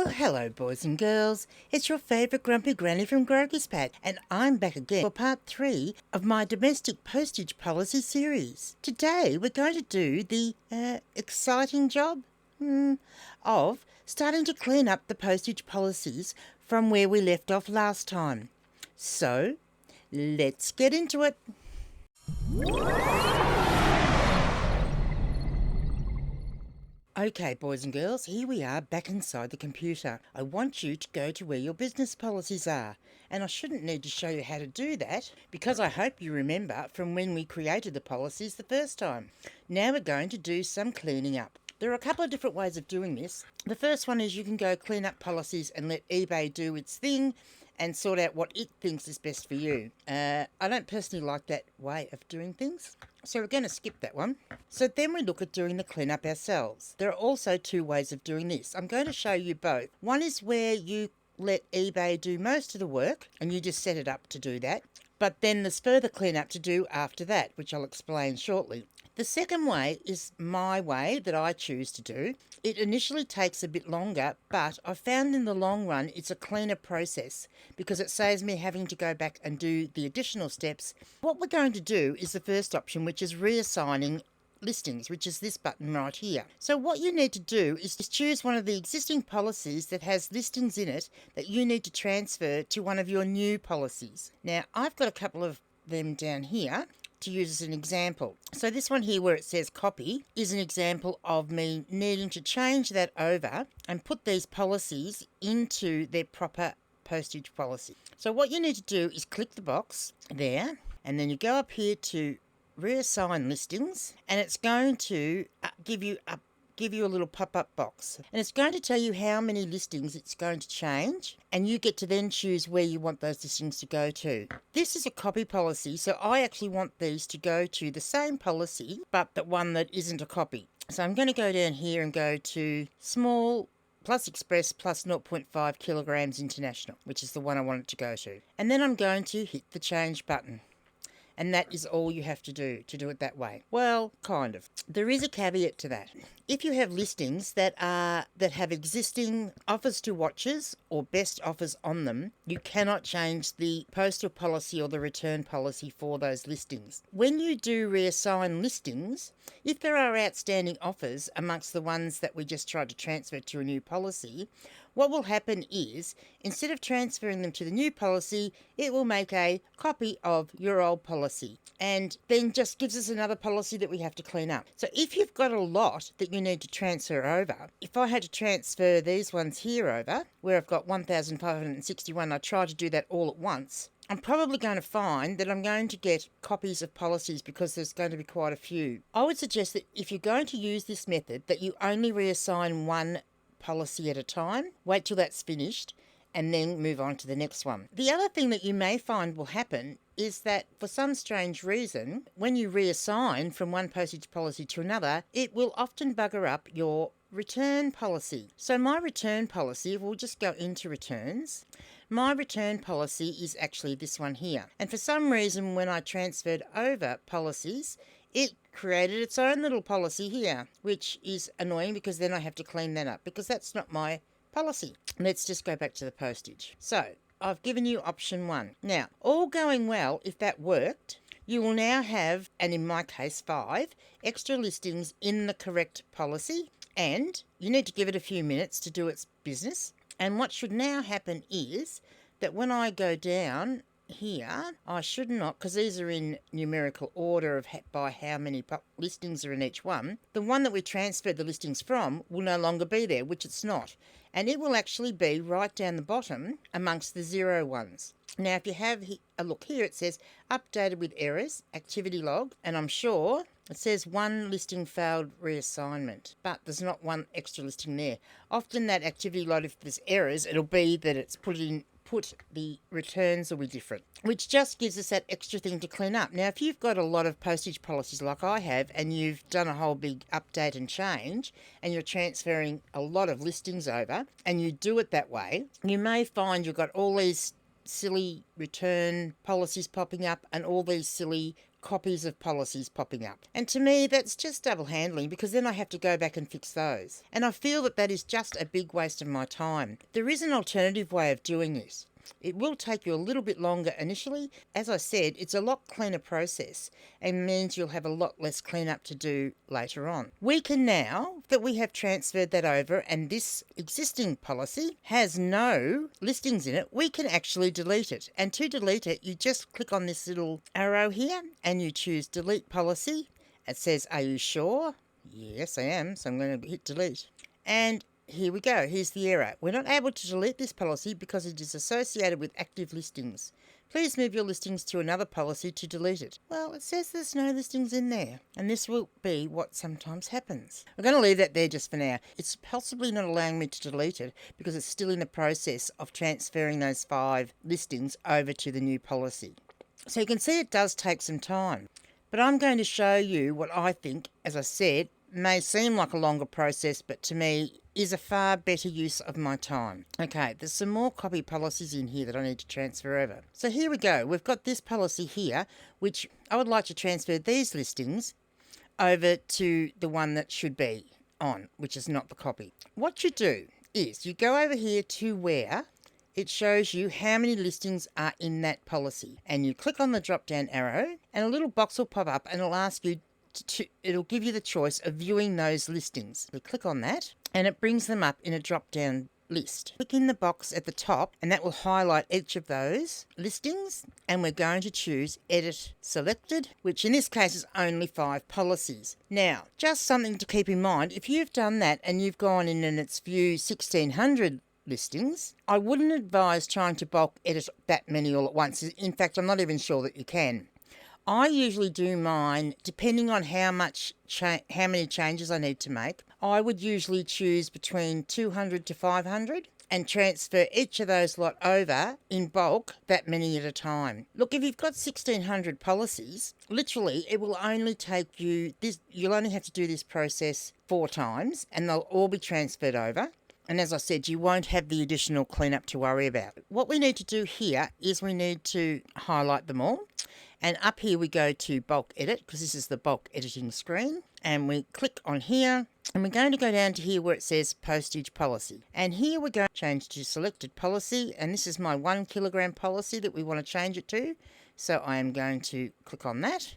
Well, hello, boys and girls. It's your favourite grumpy granny from Grogu's Pat, and I'm back again for part 3 of my domestic postage policy series. Today, we're going to do the exciting job of starting to clean up the postage policies from where we left off last time. So, let's get into it. Okay, boys and girls, here we are back inside the computer. I want you to go to where your business policies are. And I shouldn't need to show you how to do that because I hope you remember from when we created the policies the first time. Now we're going to do some cleaning up. There are a couple of different ways of doing this. The first one is you can go clean up policies and let eBay do its thing and sort out what it thinks is best for you. I don't personally like that way of doing things, so we're going to skip that one. So then we look at doing the cleanup ourselves. There are also two ways of doing this. I'm going to show you both. One is where you let eBay do most of the work and you just set it up to do that. But then there's further cleanup to do after that, which I'll explain shortly. The second way is my way that I choose to do. It initially takes a bit longer, but I've found in the long run it's a cleaner process because it saves me having to go back and do the additional steps. What we're going to do is the first option, which is reassigning listings, which is this button right here. So what you need to do is just choose one of the existing policies that has listings in it that you need to transfer to one of your new policies. Now, I've got a couple of them down here to use as an example. So this one here where it says copy is an example of me needing to change that over and put these policies into their proper postage policy. So what you need to do is click the box there and then you go up here to reassign listings and it's going to give you a little pop-up box and it's going to tell you how many listings it's going to change and you get to then choose where you want those listings to go to. This is a copy policy, so I actually want these to go to the same policy but the one that isn't a copy. So I'm going to go down here and go to small plus express plus 0.5 kilograms international, which is the one I want it to go to. And then I'm going to hit the change button. And that is all you have to do it that way. Well, kind of. There is a caveat to that. If you have listings that have existing offers to watches or best offers on them, you cannot change the postal policy or the return policy for those listings. When you do reassign listings, if there are outstanding offers amongst the ones that we just tried to transfer to a new policy, what will happen is, instead of transferring them to the new policy, it will make a copy of your old policy and then just gives us another policy that we have to clean up. So if you've got a lot that you need to transfer over, if I had to transfer these ones here over, where I've got 1,561, I try to do that all at once, I'm probably going to find that I'm going to get copies of policies because there's going to be quite a few. I would suggest that if you're going to use this method, that you only reassign one policy at a time, wait till that's finished, and then move on to the next one. The other thing that you may find will happen is that for some strange reason, when you reassign from one postage policy to another, it will often bugger up your return policy. So my return policy, we'll just go into returns. My return policy is actually this one here. And for some reason, when I transferred over policies, it created its own little policy here, which is annoying because then I have to clean that up because that's not my policy. Let's just go back to the postage. So I've given you option 1. Now, all going well, if that worked, you will now have, and in my case 5, extra listings in the correct policy, and you need to give it a few minutes to do its business. And what should now happen is that when I go down here, I should not, because these are in numerical order of by how many listings are in each one, the one that we transferred the listings from will no longer be there, which it's not. And it will actually be right down the bottom amongst the 0 ones. Now, if you have a look here, it says updated with errors, activity log, and I'm sure it says one listing failed reassignment, but there's not one extra listing there. Often that activity log, if there's errors, it'll be that it's put the returns will be different, which just gives us that extra thing to clean up. Now, if you've got a lot of postage policies like I have, and you've done a whole big update and change, and you're transferring a lot of listings over, and you do it that way, you may find you've got all these silly return policies popping up and all these silly copies of policies popping up. And to me, that's just double handling, because then I have to go back and fix those. And I feel that that is just a big waste of my time. There is an alternative way of doing this. It will take you a little bit longer initially. As I said, it's a lot cleaner process and means you'll have a lot less cleanup to do later on. We can now, that we have transferred that over and this existing policy has no listings in it, we can actually delete it. And to delete it, you just click on this little arrow here and you choose delete policy. It says, are you sure? Yes, I am. So I'm going to hit delete. And here we go. Here's the error. We're not able to delete this policy because it is associated with active listings. Please move your listings to another policy to delete it. Well, it says there's no listings in there, and this will be what sometimes happens. We're going to leave that there just for now. It's possibly not allowing me to delete it because it's still in the process of transferring those 5 listings over to the new policy. So you can see it does take some time, but I'm going to show you what I think, as I said, may seem like a longer process, but to me is a far better use of my time. Okay, there's some more copy policies in here that I need to transfer over. So here we go. We've got this policy here, which I would like to transfer these listings over to the one that should be on, which is not the copy. What you do is you go over here to where it shows you how many listings are in that policy, and you click on the drop down arrow and a little box will pop up and it'll ask you it'll give you the choice of viewing those listings. We click on that and it brings them up in a drop down list. Click in the box at the top and that will highlight each of those listings, and we're going to choose edit selected, which in this case is only 5 policies. Now, just something to keep in mind, if you've done that and you've gone in and it's view 1600 listings, I wouldn't advise trying to bulk edit that many all at once. In fact, I'm not even sure that you can. I usually do mine depending on how many changes I need to make. I would usually choose between 200 to 500 and transfer each of those lot over in bulk, that many at a time. Look, if you've got 1600 policies, literally it will only take you this, you'll only have to do this process 4 times and they'll all be transferred over. And as I said, you won't have the additional cleanup to worry about. What we need to do here is we need to highlight them all. And up here we go to bulk edit, because this is the bulk editing screen. And we click on here and we're going to go down to here where it says postage policy. And here we're going to change to selected policy. And this is my 1 kilogram policy that we want to change it to. So I am going to click on that.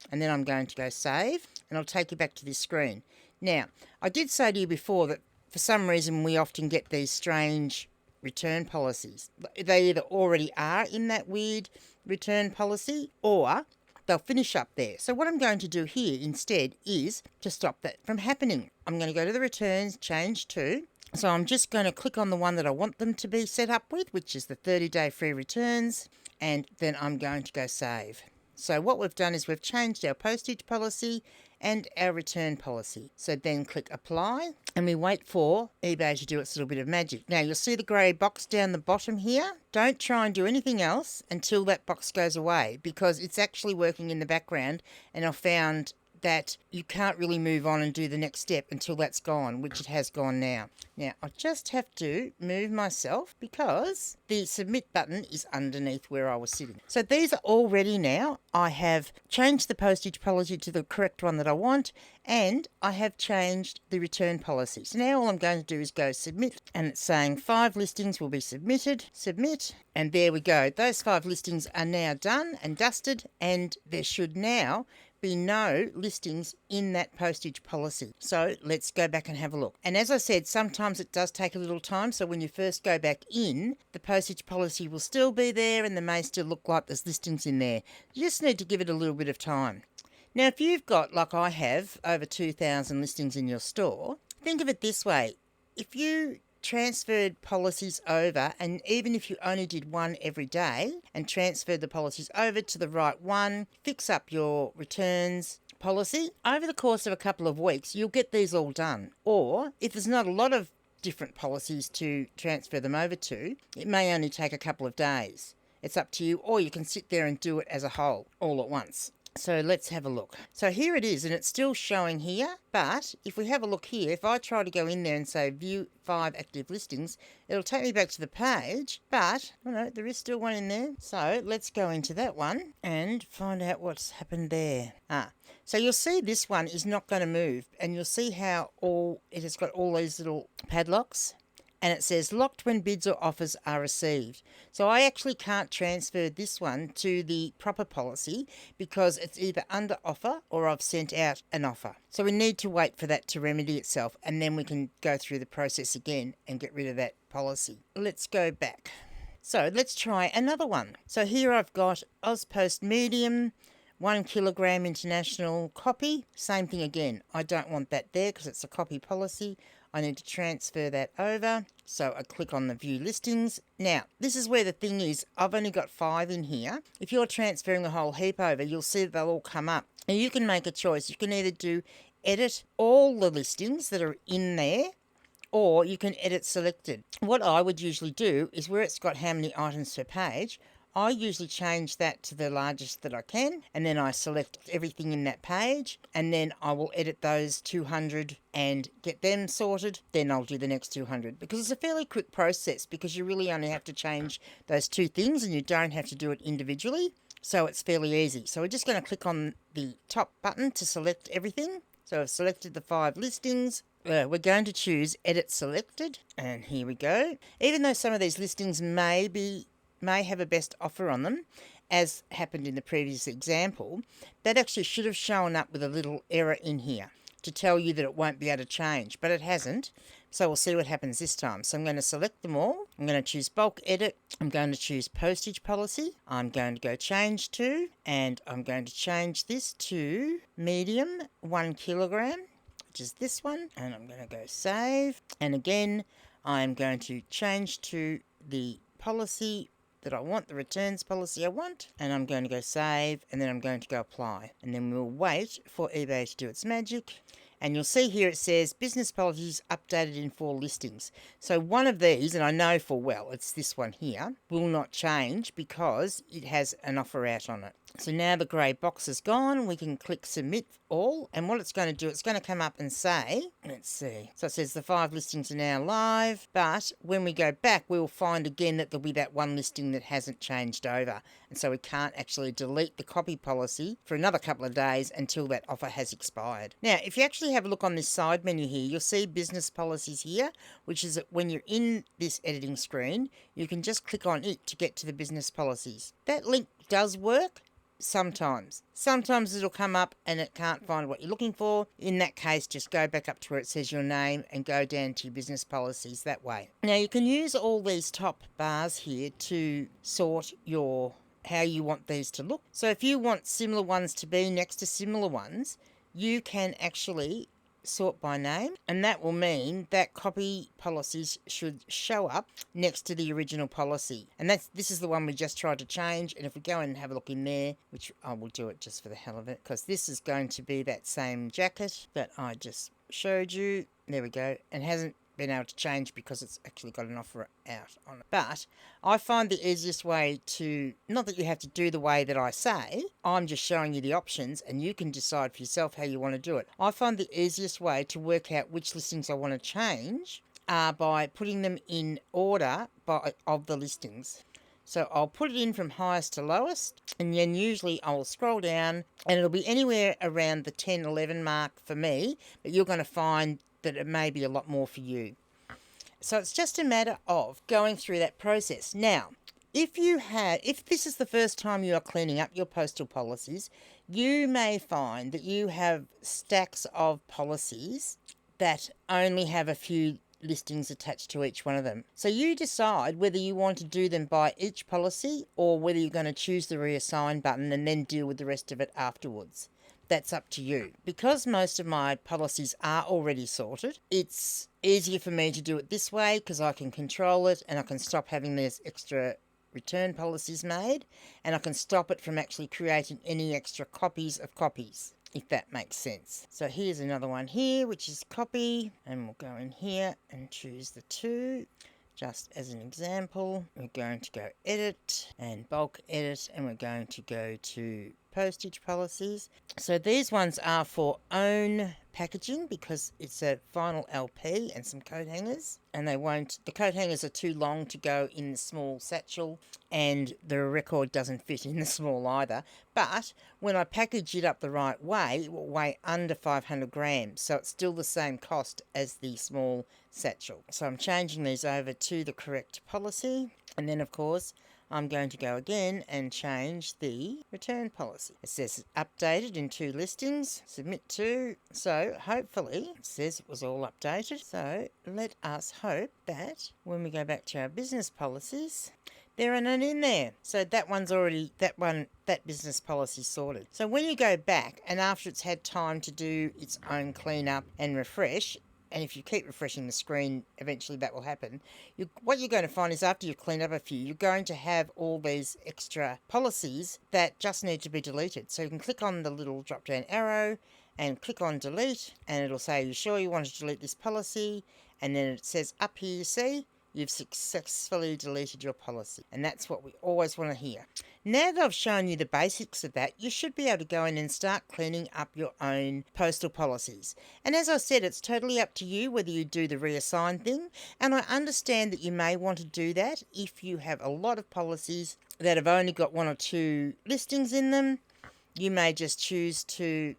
And then I'm going to go save. And I'll take you back to this screen. Now, I did say to you before that for some reason we often get these strange return policies. They either already are in that weird return policy or they'll finish up there. So what I'm going to do here instead is to stop that from happening. I'm going to go to the returns, change to. So I'm just going to click on the one that I want them to be set up with, which is the 30-day free returns, and then I'm going to go save. So what we've done is we've changed our postage policy and our return policy. So then click apply and we wait for eBay to do its little bit of magic. Now you'll see the grey box down the bottom here. Don't try and do anything else until that box goes away, because it's actually working in the background, and I found that you can't really move on and do the next step until that's gone, which it has gone now. Now, I just have to move myself because the submit button is underneath where I was sitting. So these are all ready now. I have changed the postage policy to the correct one that I want, and I have changed the return policy. So now all I'm going to do is go submit, and it's saying 5 listings will be submitted, submit, and there we go. Those 5 listings are now done and dusted, and there should now be no listings in that postage policy. So let's go back and have a look. And as I said, sometimes it does take a little time. So when you first go back in, the postage policy will still be there and there may still look like there's listings in there. You just need to give it a little bit of time. Now, if you've got, like I have, over 2,000 listings in your store, think of it this way. If you transferred policies over, and even if you only did one every day and transferred the policies over to the right one, fix up your returns policy, over the course of a couple of weeks you'll get these all done. Or if there's not a lot of different policies to transfer them over to, it may only take a couple of days. It's up to you, or you can sit there and do it as a whole all at once. So let's have a look. So here it is, and it's still showing here, but if we have a look here, if I try to go in there and say view 5 active listings, it'll take me back to the page, but oh no, there is still one in there. So let's go into that one and find out what's happened there. So you'll see this one is not going to move, and you'll see how it has got all these little padlocks. And it says locked when bids or offers are received. So I actually can't transfer this one to the proper policy because it's either under offer or I've sent out an offer. So we need to wait for that to remedy itself, and then we can go through the process again and get rid of that policy. Let's go back. So let's try another one. So here I've got Ozpost Medium, 1 kilogram international copy. Same thing again. I don't want that there because it's a copy policy. I need to transfer that over. So I click on the view listings. Now, this is where the thing is. I've only got 5 in here. If you're transferring the whole heap over, you'll see that they'll all come up. Now you can make a choice. You can either do edit all the listings that are in there, or you can edit selected. What I would usually do is where it's got how many items per page, I usually change that to the largest that I can, and then I select everything in that page, and then I will edit those 200 and get them sorted. Then I'll do the next 200, because it's a fairly quick process, because you really only have to change those 2 things and you don't have to do it individually. So it's fairly easy. So we're just going to click on the top button to select everything. So I've selected the 5 listings. We're going to choose edit selected, and here we go. Even though some of these listings may have a best offer on them, as happened in the previous example, that actually should have shown up with a little error in here to tell you that it won't be able to change, but it hasn't. So we'll see what happens this time. So I'm going to select them all. I'm going to choose bulk edit. I'm going to choose postage policy. I'm going to go change to, and I'm going to change this to medium 1 kilogram, which is this one, and I'm going to go save. And again, I'm going to change to the policy that I want, the returns policy I want, and I'm going to go save, and then I'm going to go apply, and then we'll wait for eBay to do its magic. And you'll see here it says business policies updated in 4 listings. So one of these, and I know full well it's this one here, will not change because it has an offer out on it. So now the grey box is gone, we can click submit all, and what it's going to do, it's going to come up and say, let's see, so it says the 5 listings are now live, but when we go back we'll find again that there'll be that one listing that hasn't changed over, and so we can't actually delete the copy policy for another couple of days until that offer has expired. Now if you actually have a look on this side menu here, you'll see business policies here, which is when you're in this editing screen, you can just click on it to get to the business policies. That link does work. Sometimes it'll come up and it can't find what you're looking for. In that case, just go back up to where it says your name and go down to your business policies that way. Now you can use all these top bars here to sort how you want these to look. So if you want similar ones to be next to similar ones, you can actually sort by name, and that will mean that copy policies should show up next to the original policy. And this is the one we just tried to change, and if we go and have a look in there, which I will do it just for the hell of it, because this is going to be that same jacket that I just showed you. There we go. And hasn't been able to change because it's actually got an offer out on it. But I find the easiest way to, not that you have to do the way that I say, I'm just showing you the options and you can decide for yourself how you want to do it. I find the easiest way to work out which listings I want to change are by putting them in order of the listings. So I'll put it in from highest to lowest, and then usually I'll scroll down and it'll be anywhere around the 10, 11 mark for me, but you're going to find that it may be a lot more for you. So it's just a matter of going through that process. Now, if this is the first time you are cleaning up your postal policies, you may find that you have stacks of policies that only have a few listings attached to each one of them. So you decide whether you want to do them by each policy or whether you're going to choose the reassign button and then deal with the rest of it afterwards. That's up to you. Because most of my policies are already sorted, it's easier for me to do it this way because I can control it and I can stop having these extra return policies made, and I can stop it from actually creating any extra copies of copies, if that makes sense. So here's another one here, which is copy, and we'll go in here and choose the 2. Just as an example, we're going to go edit and bulk edit, and we're going to go to postage policies. So these ones are for own packaging because it's a vinyl LP and some coat hangers, and the coat hangers are too long to go in the small satchel, and the record doesn't fit in the small either. But when I package it up the right way, it will weigh under 500 grams, so it's still the same cost as the small satchel. So I'm changing these over to the correct policy, and then of course I'm going to go again and change the return policy. It says updated in 2 listings, submit to. So hopefully it says it was all updated. So let us hope that when we go back to our business policies, there are none in there. So that one's already, that business policy sorted. So when you go back and after it's had time to do its own cleanup and refresh, and if you keep refreshing the screen, eventually that will happen. What you're going to find is after you clean up a few, you're going to have all these extra policies that just need to be deleted. So you can click on the little drop-down arrow and click on delete, and it'll say, are you sure you want to delete this policy? And then it says up here, you see, you've successfully deleted your policy. And that's what we always want to hear. Now that I've shown you the basics of that, you should be able to go in and start cleaning up your own postal policies. And as I said, it's totally up to you whether you do the reassign thing. And I understand that you may want to do that if you have a lot of policies that have only got 1 or 2 listings in them. You may just choose to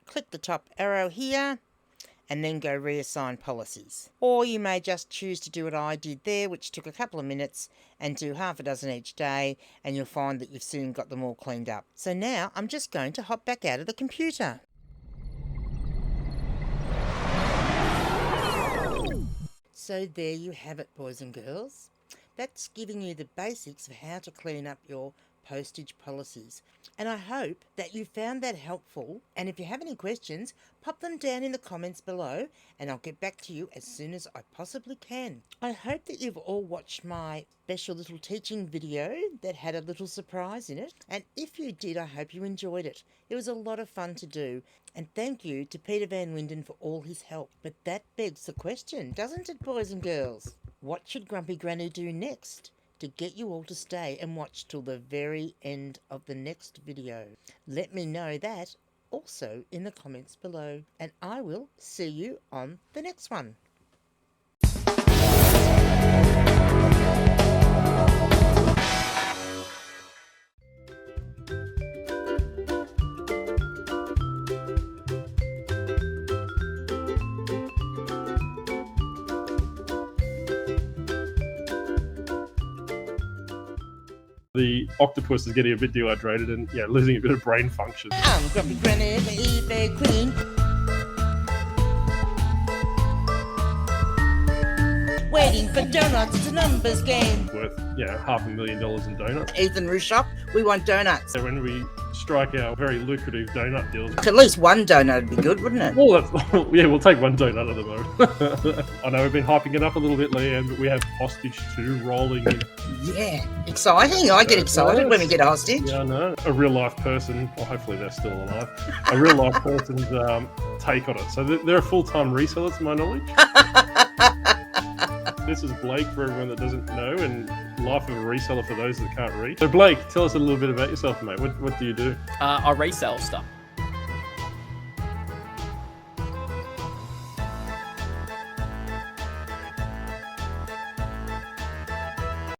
click the top arrow here and then go reassign policies. Or you may just choose to do what I did there, which took a couple of minutes, and do half a dozen each day, and you'll find that you've soon got them all cleaned up. So now I'm just going to hop back out of the computer. So there you have it, boys and girls. That's giving you the basics of how to clean up your postage policies. And I hope that you found that helpful. And if you have any questions, pop them down in the comments below and I'll get back to you as soon as I possibly can. I hope that you've all watched my special little teaching video that had a little surprise in it. And if you did, I hope you enjoyed it. It was a lot of fun to do. And thank you to Peter Van Winden for all his help. But that begs the question, doesn't it, boys and girls? What should Grumpy Granny do next to get you all to stay and watch till the very end of the next video? Let me know that also in the comments below, and I will see you on the next one. The octopus is getting a bit dehydrated and losing a bit of brain function. I'm Grumpy Granny, the eBay queen. Waiting for donuts, it's a numbers game. Worth $500,000 in donuts. Ethan Rushop, we want donuts. So when we strike our very lucrative donut deals, At least one donut would be good, wouldn't it? well, we'll take one donut at the moment. I know we've been hyping it up a little bit, Leanne, but we have Postage 2 rolling in. Yeah, exciting. I get excited when we get a hostage. Yeah, I know. A real life person, well, hopefully they're still alive, a real life person's take on it. So they're a full-time reseller, to my knowledge. This is Blake for everyone that doesn't know, and life of a reseller for those that can't read. So Blake, tell us a little bit about yourself, mate. What do you do? I resell stuff.